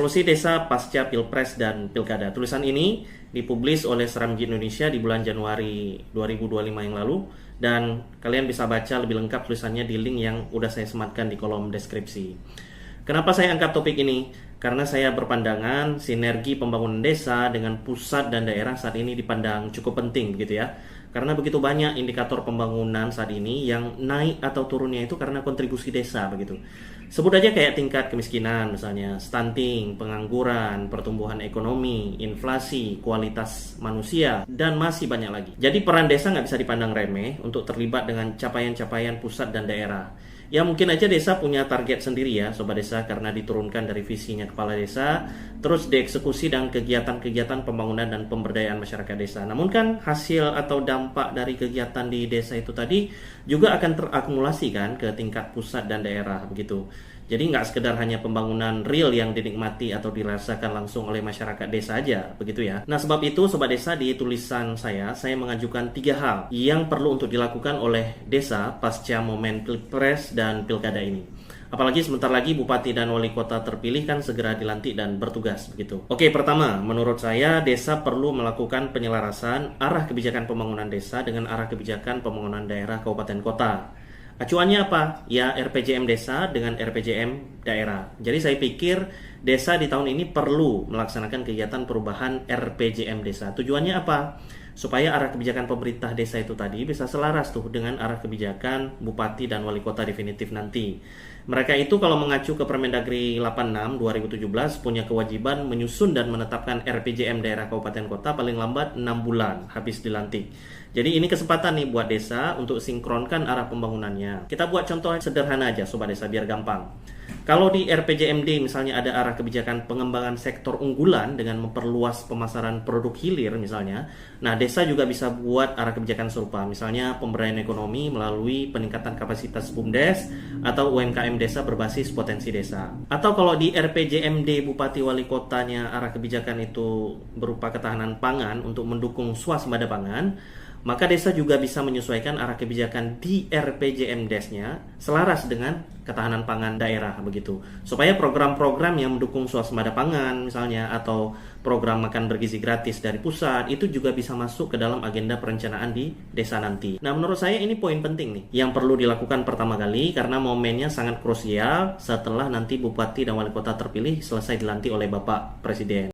Solusi Desa Pasca Pilpres dan Pilkada. Tulisan ini dipublis oleh Seramji Indonesia di bulan Januari 2025 yang lalu, dan kalian bisa baca lebih lengkap tulisannya di link yang udah saya sematkan di kolom deskripsi. Kenapa saya angkat topik ini? Karena saya berpandangan sinergi pembangunan desa dengan pusat dan daerah saat ini dipandang cukup penting begitu ya. Karena begitu banyak indikator pembangunan saat ini yang naik atau turunnya itu karena kontribusi desa begitu. Sebut aja kayak tingkat kemiskinan misalnya, stunting, pengangguran, pertumbuhan ekonomi, inflasi, kualitas manusia, dan masih banyak lagi. Jadi peran desa nggak bisa dipandang remeh untuk terlibat dengan capaian-capaian pusat dan daerah. Ya mungkin aja desa punya target sendiri ya Sobat Desa, karena diturunkan dari visinya kepala desa, terus dieksekusi dengan kegiatan-kegiatan pembangunan dan pemberdayaan masyarakat desa. Namun kan hasil atau dampak dari kegiatan di desa itu tadi juga akan terakumulasi kan ke tingkat pusat dan daerah begitu. Jadi nggak sekedar hanya pembangunan real yang dinikmati atau dirasakan langsung oleh masyarakat desa aja, begitu ya. Nah sebab itu Sobat Desa, di tulisan saya mengajukan 3 hal yang perlu untuk dilakukan oleh desa pasca momen Pilpres dan Pilkada ini. Apalagi sebentar lagi Bupati dan Wali Kota terpilih kan segera dilantik dan bertugas begitu. Oke, pertama, menurut saya desa perlu melakukan penyelarasan arah kebijakan pembangunan desa dengan arah kebijakan pembangunan daerah kabupaten kota. Acuannya apa? Ya RPJM desa dengan RPJM daerah. Jadi saya pikir desa di tahun ini perlu melaksanakan kegiatan perubahan RPJM desa. Tujuannya apa? Supaya arah kebijakan pemerintah desa itu tadi bisa selaras tuh dengan arah kebijakan bupati dan wali kota definitif nanti. Mereka itu kalau mengacu ke Permendagri 86 2017 punya kewajiban menyusun dan menetapkan RPJM daerah kabupaten kota paling lambat 6 bulan habis dilantik. Jadi ini kesempatan nih buat desa untuk sinkronkan arah pembangunannya. Kita buat contoh sederhana aja Sobat Desa biar gampang. Kalau di RPJMD misalnya ada arah kebijakan pengembangan sektor unggulan dengan memperluas pemasaran produk hilir misalnya. Nah desa juga bisa buat arah kebijakan serupa. Misalnya pemberdayaan ekonomi melalui peningkatan kapasitas BUMDes atau UMKM desa berbasis potensi desa. Atau kalau di RPJMD Bupati Wali Kotanya arah kebijakan itu berupa ketahanan pangan untuk mendukung swasembada pangan, maka desa juga bisa menyesuaikan arah kebijakan di RPJMDes-nya selaras dengan ketahanan pangan daerah begitu. Supaya program-program yang mendukung swasembada pangan misalnya atau program makan bergizi gratis dari pusat itu juga bisa masuk ke dalam agenda perencanaan di desa nanti. Nah, menurut saya ini poin penting nih yang perlu dilakukan pertama kali karena momennya sangat krusial setelah nanti bupati dan wali kota terpilih selesai dilantik oleh Bapak Presiden.